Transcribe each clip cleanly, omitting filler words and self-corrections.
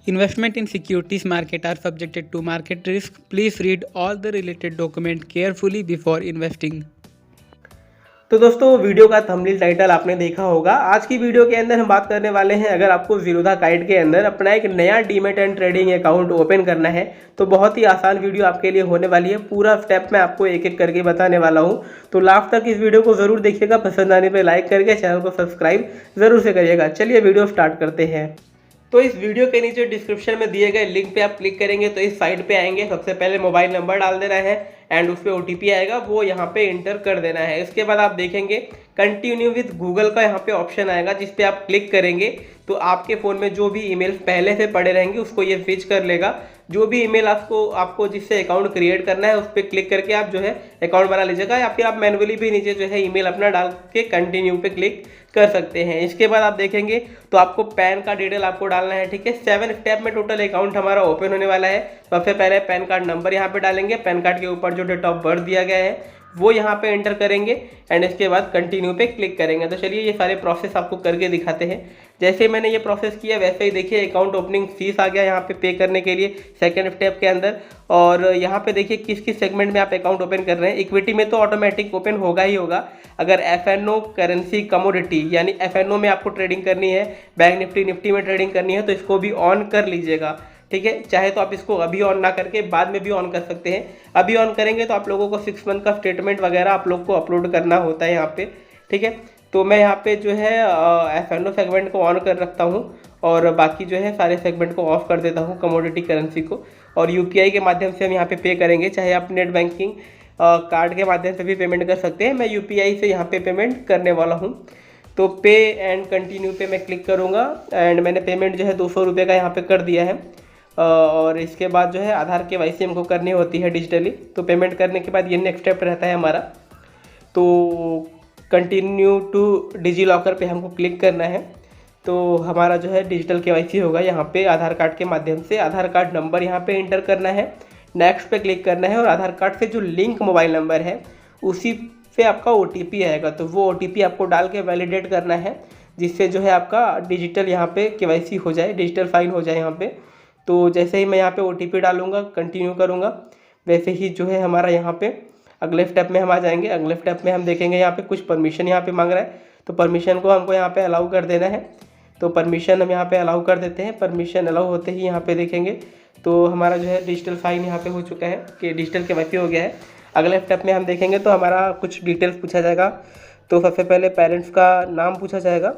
Investment in securities market are subjected to market risk. Please read all the related document carefully before investing. तो दोस्तों video का thumbnail title आपने देखा होगा। आज की वीडियो के अंदर हम बात करने वाले हैं, अगर आपको ज़ीरोधा काइट के अंदर अपना एक नया demat and trading account open करना है तो बहुत ही आसान वीडियो आपके लिए होने वाली है। पूरा स्टेप मैं आपको एक एक करके बताने वाला हूं, तो लास्ट तक इस वीडियो को ज़रूर देखिएगा। पसंद आने पर लाइक करके चैनल को सब्सक्राइब ज़रूर से करिएगा। चलिए वीडियो स्टार्ट करते हैं। तो इस वीडियो के नीचे डिस्क्रिप्शन में दिए गए लिंक पे आप क्लिक करेंगे तो इस साइट पे आएंगे। सबसे पहले मोबाइल नंबर डाल देना है एंड उस पर OTP आएगा, वो यहाँ पे इंटर कर देना है। इसके बाद आप देखेंगे कंटिन्यू विद गूगल का यहाँ पे ऑप्शन आएगा, जिस पे आप क्लिक करेंगे तो आपके फ़ोन में जो भी ईमेल पहले से पड़े रहेंगे उसको ये फिच कर लेगा। जो भी ईमेल आपको जिससे अकाउंट क्रिएट करना है उस पर क्लिक करके आप जो है अकाउंट बना लीजिएगा, या फिर आप मैनुअली भी नीचे जो है ईमेल अपना डाल के कंटिन्यू पे क्लिक कर सकते हैं। इसके बाद आप देखेंगे तो आपको पैन का डिटेल आपको डालना है। ठीक है, 7 स्टेप में टोटल अकाउंट हमारा ओपन होने वाला है। सबसे पहले पैन कार्ड नंबर यहाँ पे डालेंगे, पैन कार्ड के ऊपर जो डेट ऑफ बर्थ दिया गया है वो यहाँ पे एंटर करेंगे एंड इसके बाद कंटिन्यू पे क्लिक करेंगे। तो चलिए ये सारे प्रोसेस आपको करके दिखाते हैं। जैसे मैंने ये प्रोसेस किया वैसे ही देखिए अकाउंट ओपनिंग फीस आ गया यहाँ पे करने के लिए सेकंड स्टेप के अंदर। और यहाँ पे देखिए किस किस सेगमेंट में आप अकाउंट ओपन कर रहे हैं। इक्विटी में तो ऑटोमेटिक ओपन होगा ही होगा। अगर FNO करेंसी कमोडिटी यानी FNO में आपको ट्रेडिंग करनी है, बैंक निफ्टी में ट्रेडिंग करनी है तो इसको भी ऑन कर लीजिएगा। ठीक है, चाहे तो आप इसको अभी ऑन ना करके बाद में भी ऑन कर सकते हैं। अभी ऑन करेंगे तो आप लोगों को 6 मंथ का स्टेटमेंट वगैरह आप लोग को अपलोड करना होता है यहाँ पे। ठीक है, तो मैं यहाँ पे जो है FNO सेगमेंट को ऑन कर रखता हूँ और बाकी जो है सारे सेगमेंट को ऑफ कर देता हूँ कमोडिटी करेंसी को। और UPI के माध्यम से हम यहाँ पे करेंगे, चाहे आप नेट बैंकिंग कार्ड के माध्यम से भी पेमेंट कर सकते हैं। मैं UPI से यहाँ पे पेमेंट करने वाला हूँ। तो पे एंड कंटिन्यू पे मैं क्लिक करूँगा एंड मैंने पेमेंट जो है 200 रुपये का यहाँ पे कर दिया है। और इसके बाद जो है आधार KYC हमको करनी होती है डिजिटली। तो पेमेंट करने के बाद ये नेक्स्ट स्टेप रहता है हमारा, तो कंटिन्यू टू डिजी लॉकर पे हमको क्लिक करना है। तो हमारा जो है डिजिटल KYC होगा यहाँ पे आधार कार्ड के माध्यम से। आधार कार्ड नंबर यहाँ पे इंटर करना है, नेक्स्ट पे क्लिक करना है और आधार कार्ड से जो लिंक मोबाइल नंबर है उसी पे आपका OTP आएगा, तो वो OTP आपको डाल के वैलिडेट करना है, जिससे जो है आपका डिजिटल यहाँ पे KYC हो जाए, डिजिटल साइन हो जाए यहाँ पे। तो जैसे ही मैं यहाँ पे OTP डालूंगा, कंटिन्यू करूँगा, वैसे ही जो है हमारा यहाँ पे अगले स्टेप में हम आ जाएंगे। अगले स्टेप में हम देखेंगे यहाँ पे कुछ परमिशन यहाँ पे मांग रहा है, तो परमिशन को हमको यहाँ पे अलाउ कर देना है। तो परमिशन हम यहाँ पे अलाउ कर देते हैं। परमिशन अलाउ होते ही यहाँ पे देखेंगे तो हमारा जो है डिजिटल साइन यहाँ पे हो चुका है कि डिजिटल KYC हो गया है। अगले स्टेप में हम देखेंगे तो हमारा कुछ डिटेल्स पूछा जाएगा। तो सबसे पहले पेरेंट्स का नाम पूछा जाएगा।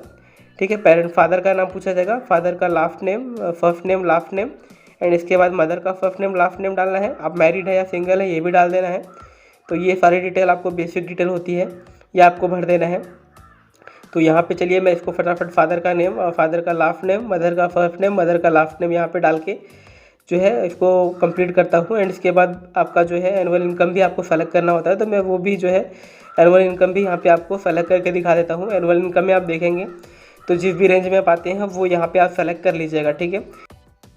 ठीक है, पेरेंट फादर का नाम पूछा जाएगा, फादर का last name, first name, last name and इसके बाद मदर का फर्स्ट नेम, लास्ट नेम डालना है। आप मैरिड है या सिंगल है ये भी डाल देना है। तो ये सारी डिटेल आपको बेसिक डिटेल होती है, ये आपको भर देना है। तो यहाँ पे चलिए मैं इसको फटाफट फादर का नेम और फादर का लास्ट नेम, मदर का फर्स्ट नेम, मदर का लास्ट नेम यहाँ पे डाल के जो है इसको कंप्लीट करता हूँ। एंड इसके बाद आपका जो है एनुअल इनकम भी आपको सेलेक्ट करना होता है, तो मैं वो भी जो है एनुअल इनकम भी यहाँ पे आपको सेलेक्ट करके दिखा देता हूँ। एनुअल इनकम में आप देखेंगे तो जिस भी रेंज में आप आते हैं वो यहाँ पे आप सेलेक्ट कर लीजिएगा। ठीक है,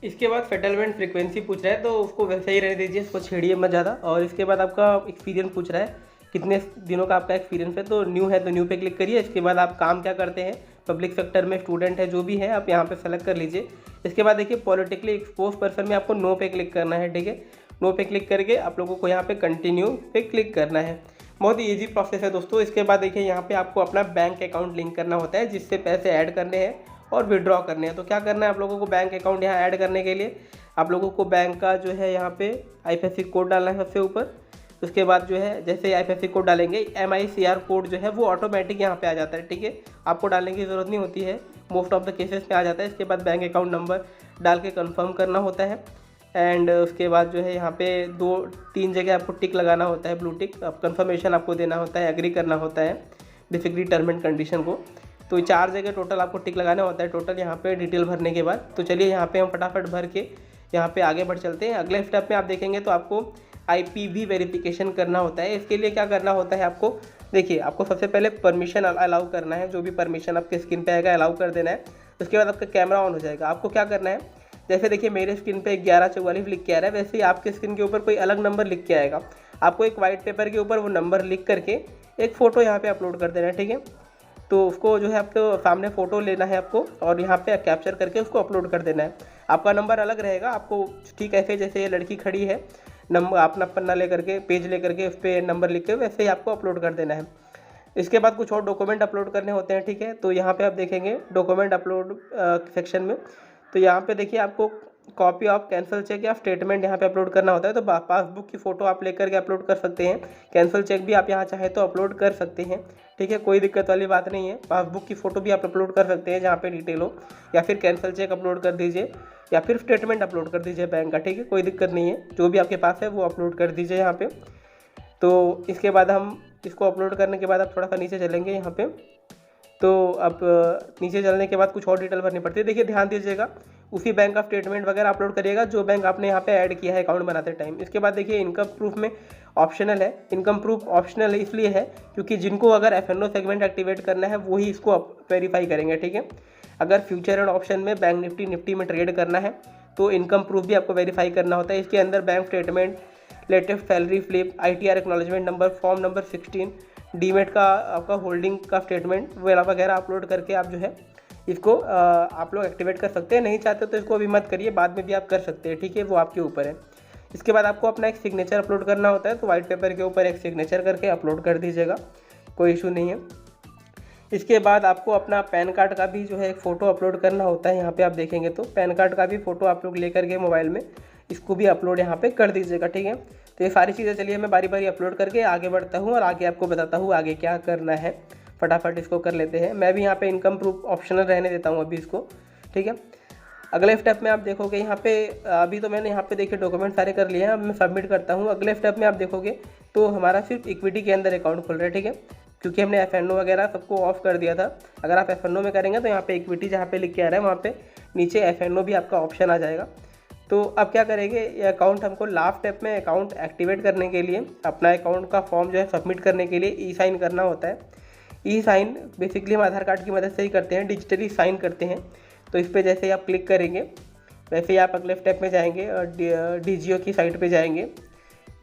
इसके बाद सेटलमेंट फ्रीक्वेंसी पूछ रहा है तो उसको वैसे ही रहने दीजिए, इसको छेड़िए मत ज़्यादा। और इसके बाद आपका एक्सपीरियंस पूछ रहा है, कितने दिनों का आपका एक्सपीरियंस है। तो न्यू है तो न्यू पे क्लिक करिए। इसके बाद आप काम क्या करते हैं, पब्लिक सेक्टर में स्टूडेंट है, जो भी है आप यहाँ पे सेलेक्ट कर लीजिए। इसके बाद देखिए पॉलिटिकली एक्सपोज पर्सन में आपको नो पे क्लिक करना है। ठीक है, नो पे क्लिक करके आप लोगों को यहाँ पे कंटिन्यू पे क्लिक करना है। बहुत ही ईजी प्रोसेस है दोस्तों। इसके बाद देखिए यहाँ पे आपको अपना बैंक अकाउंट लिंक करना होता है, जिससे पैसे ऐड करने हैं और विड्रॉ करने हैं। तो क्या करना है आप लोगों को, बैंक अकाउंट यहाँ ऐड करने के लिए आप लोगों को बैंक का जो है यहाँ पे IFSC कोड डालना है सबसे ऊपर। उसके बाद जो है जैसे IFSC कोड डालेंगे MICR कोड जो है वो ऑटोमेटिक यहाँ पे आ जाता है। ठीक है, आपको डालने की ज़रूरत नहीं होती है, मोस्ट ऑफ द केसेस में आ जाता है। इसके बाद बैंक अकाउंट नंबर डाल के कंफर्म करना होता है एंड उसके बाद जो है यहाँ पे 2-3 जगह आपको टिक लगाना होता है, ब्लू टिक। अब कंफर्मेशन आपको देना होता है, एग्री करना होता है बेसिकली टर्म एंड कंडीशन को। तो 4 जगह टोटल आपको टिक लगाना होता है टोटल यहाँ पे डिटेल भरने के बाद। तो चलिए यहाँ पे हम फटाफट भर के यहाँ पे आगे बढ़ चलते हैं। अगले स्टेप में आप देखेंगे तो आपको IPV वेरिफिकेशन करना होता है। इसके लिए क्या करना होता है आपको, देखिए आपको सबसे पहले परमिशन अलाउ करना है, जो भी परमिशन आपके स्क्रीन पे आएगा अलाउ कर देना है। उसके बाद आपका कैमरा ऑन हो जाएगा। आपको क्या करना है, जैसे देखिए मेरे स्क्रीन पे 1144 लिख के आ रहा है, वैसे ही आपके स्क्रीन के ऊपर कोई अलग नंबर लिख के आएगा। आपको एक वाइट पेपर के ऊपर वो नंबर लिख करके एक फ़ोटो यहाँ पे अपलोड कर देना है। ठीक है, तो उसको जो है आपको सामने फ़ोटो लेना है आपको और यहाँ पे कैप्चर करके उसको अपलोड कर देना है। आपका नंबर अलग रहेगा, आपको ठीक ऐसे जैसे ये लड़की खड़ी है नंबर अपना पन्ना लेकर के पेज लेकर के उस पर नंबर लिख के वैसे ही आपको अपलोड कर देना है। इसके बाद कुछ और डॉक्यूमेंट अपलोड करने होते हैं, ठीक है। तो यहाँ पे आप देखेंगे डॉक्यूमेंट अपलोड सेक्शन में, तो यहाँ पे देखिए आपको कॉपी ऑफ कैंसिल चेक या स्टेटमेंट यहाँ पे अपलोड करना होता है। तो पासबुक की फ़ोटो आप लेकर के अपलोड कर सकते हैं, कैंसिल चेक भी आप यहाँ चाहे तो अपलोड कर सकते हैं, ठीक है, कोई दिक्कत वाली बात नहीं है। पासबुक की फ़ोटो भी आप अपलोड कर सकते हैं जहाँ पे डिटेल हो, या फिर कैंसिल चेक अपलोड कर दीजिए या फिर स्टेटमेंट अपलोड कर दीजिए बैंक का, ठीक है, कोई दिक्कत नहीं है। जो भी आपके पास है वो अपलोड कर दीजिए यहाँ पे। तो इसके बाद हम इसको अपलोड करने के बाद आप थोड़ा सा नीचे चलेंगे यहाँ पे, तो अब नीचे चलने के बाद कुछ और डिटेल भरनी पड़ती है। देखिए ध्यान दीजिएगा, उसी बैंक का स्टेटमेंट वगैरह अपलोड करिएगा जो बैंक आपने यहाँ पे ऐड किया है अकाउंट बनाते टाइम। इसके बाद देखिए इनकम प्रूफ में ऑप्शनल है, इनकम प्रूफ ऑप्शनल इसलिए है क्योंकि जिनको अगर एफ&ओ सेगमेंट एक्टिवेट करना है वही इसको वेरीफाई करेंगे, ठीक है। अगर फ्यूचर एंड ऑप्शन में बैंक निफ्टी में ट्रेड करना है तो इनकम प्रूफ भी आपको वेरीफाई करना होता है। इसके अंदर bank statement, latest salary slip, ITR acknowledgement number, form number 16, demat का आपका होल्डिंग का स्टेटमेंट वगैरह अपलोड करके आप जो है इसको आप लोग एक्टिवेट कर सकते हैं। नहीं चाहते तो इसको अभी मत करिए, बाद में भी आप कर सकते हैं, ठीक है, वो आपके ऊपर है। इसके बाद आपको अपना एक सिग्नेचर अपलोड करना होता है, तो वाइट पेपर के ऊपर एक सिग्नेचर करके अपलोड कर दीजिएगा, कोई इशू नहीं है। इसके बाद आपको अपना पैन कार्ड का भी जो है एक फ़ोटो अपलोड करना होता है। यहाँ पे आप देखेंगे तो पैन कार्ड का भी फ़ोटो आप लोग लेकर के मोबाइल में इसको भी अपलोड यहाँ पे कर दीजिएगा, ठीक है। तो ये सारी चीज़ें चलिए मैं बारी बारी अपलोड करके आगे बढ़ता हूँ और आगे आपको बताता हूँ आगे क्या करना है। फटाफट इसको कर लेते हैं। मैं भी यहाँ पे इनकम प्रूफ ऑप्शनल रहने देता हूँ अभी इसको, ठीक है। अगले स्टेप में आप देखोगे यहाँ पे अभी तो मैंने यहाँ पे देखिए डॉक्यूमेंट सारे कर लिए हैं, अब मैं सबमिट करता हूँ। अगले स्टेप में आप देखोगे तो हमारा सिर्फ इक्विटी के अंदर अकाउंट खुल रहा है, ठीक है, क्योंकि हमने एफ&ओ वगैरह सबको ऑफ कर दिया था। अगर आप एफ&ओ में करेंगे तो यहाँ पे इक्विटी जहाँ पे लिख के आ रहा है वहाँ पे नीचे एफ&ओ भी आपका ऑप्शन आ जाएगा। तो अब क्या करेंगे, ये अकाउंट हमको लास्ट स्टेप में अकाउंट एक्टिवेट करने के लिए अपना अकाउंट का फॉर्म जो है सबमिट करने के लिए ई साइन करना होता है। ई साइन बेसिकली हम आधार कार्ड की मदद से ही करते हैं, डिजिटली साइन करते हैं। तो इस पर जैसे ही आप क्लिक करेंगे वैसे ही आप अगले स्टेप में जाएंगे और DGO की साइट पे जाएंगे।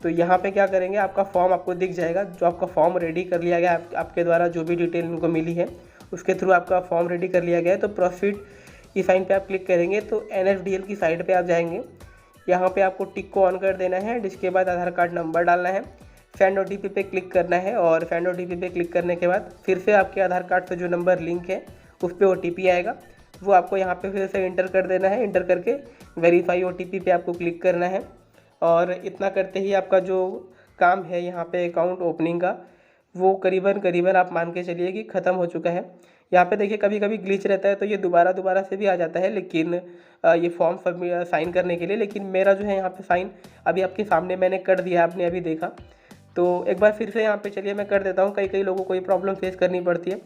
तो यहाँ पे क्या करेंगे, आपका फॉर्म आपको दिख जाएगा, जो आपका फॉर्म रेडी कर लिया गया आपके द्वारा, जो भी डिटेल इनको मिली है उसके थ्रू आपका फॉर्म रेडी कर लिया गया है। तो प्रोसीड ई साइन पे आप क्लिक करेंगे तो NSDL की साइट पे आप जाएंगे। यहाँ पे आपको टिक को ऑन कर देना है, जिसके बाद आधार कार्ड नंबर डालना है, सेंड OTP पे क्लिक करना है और सेंड OTP पे क्लिक करने के बाद फिर से आपके आधार कार्ड से जो नंबर लिंक है उस पर OTP आएगा, वो आपको यहाँ पे फिर से इंटर कर देना है। इंटर करके वेरीफाई OTP पे आपको क्लिक करना है और इतना करते ही आपका जो काम है यहाँ पे अकाउंट ओपनिंग का वो करीबन आप मान के चलिए कि ख़त्म हो चुका है। यहाँ पे देखिए कभी कभी ग्लिच रहता है तो ये दोबारा से भी आ जाता है, लेकिन ये फॉर्म साइन करने के लिए, लेकिन मेरा जो है यहाँ पे साइन अभी आपके सामने मैंने कर दिया, आपने अभी देखा। तो एक बार फिर से यहाँ पे चलिए मैं कर देता हूँ, कई लोगों को ये प्रॉब्लम फेस करनी पड़ती है।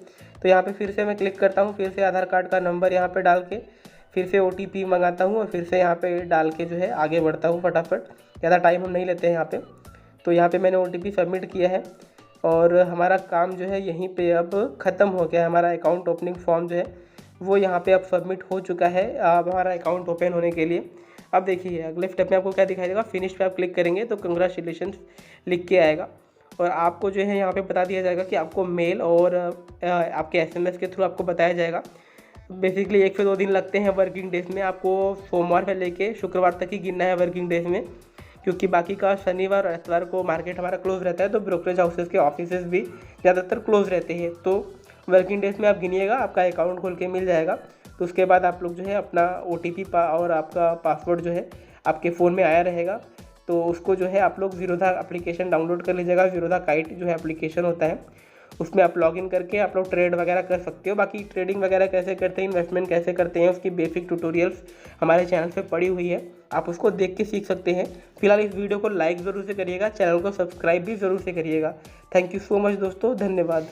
तो यहाँ पे फिर से मैं क्लिक करता हूँ, फिर से आधार कार्ड का नंबर यहाँ पे डाल के फिर से OTP मंगाता हूँ और फिर से यहाँ पे डाल के जो है आगे बढ़ता हूँ फटाफट, ज़्यादा टाइम हम नहीं लेते हैं यहाँ पे। तो यहाँ पे मैंने OTP सबमिट किया है और हमारा काम जो है यहीं पे अब ख़त्म हो गया है। हमारा अकाउंट ओपनिंग फॉर्म जो है वो यहाँ पे अब सबमिट हो चुका है अब हमारा अकाउंट ओपन होने के लिए। अब देखिए अगले स्टेप में आपको क्या दिखाई देगा, फिनिश पे आप क्लिक करेंगे तो कंग्रेचुलेशंस लिख के आएगा और आपको जो है यहाँ पे बता दिया जाएगा कि आपको मेल और आपके SMS के थ्रू आपको बताया जाएगा। बेसिकली 1 से 2 दिन लगते हैं वर्किंग डेज में, आपको सोमवार से लेके शुक्रवार तक ही गिनना है वर्किंग डेज में, क्योंकि बाकी का शनिवार और इतवार को मार्केट हमारा क्लोज रहता है, तो ब्रोकरेज हाउसेस के ऑफिसेज भी ज़्यादातर क्लोज रहते हैं। तो वर्किंग डेज में आप गिनिएगा, आपका अकाउंट खोल के मिल जाएगा। तो उसके बाद आप लोग जो है अपना OTP और आपका पासवर्ड जो है आपके फ़ोन में आया रहेगा, तो उसको जो है आप लोग ज़ीरोधा एप्लीकेशन डाउनलोड कर लीजिएगा। ज़ीरोधा काइट जो है एप्लीकेशन होता है, उसमें आप लॉगिन करके आप लोग ट्रेड वगैरह कर सकते हो। बाकी ट्रेडिंग वगैरह कैसे करते हैं, इन्वेस्टमेंट कैसे करते हैं, उसकी बेसिक ट्यूटोरियल्स हमारे चैनल पे पड़ी हुई है, आप उसको देख के सीख सकते हैं। फिलहाल इस वीडियो को लाइक ज़रूर से करिएगा, चैनल को सब्सक्राइब भी ज़रूर से करिएगा। थैंक यू सो मच दोस्तों, धन्यवाद।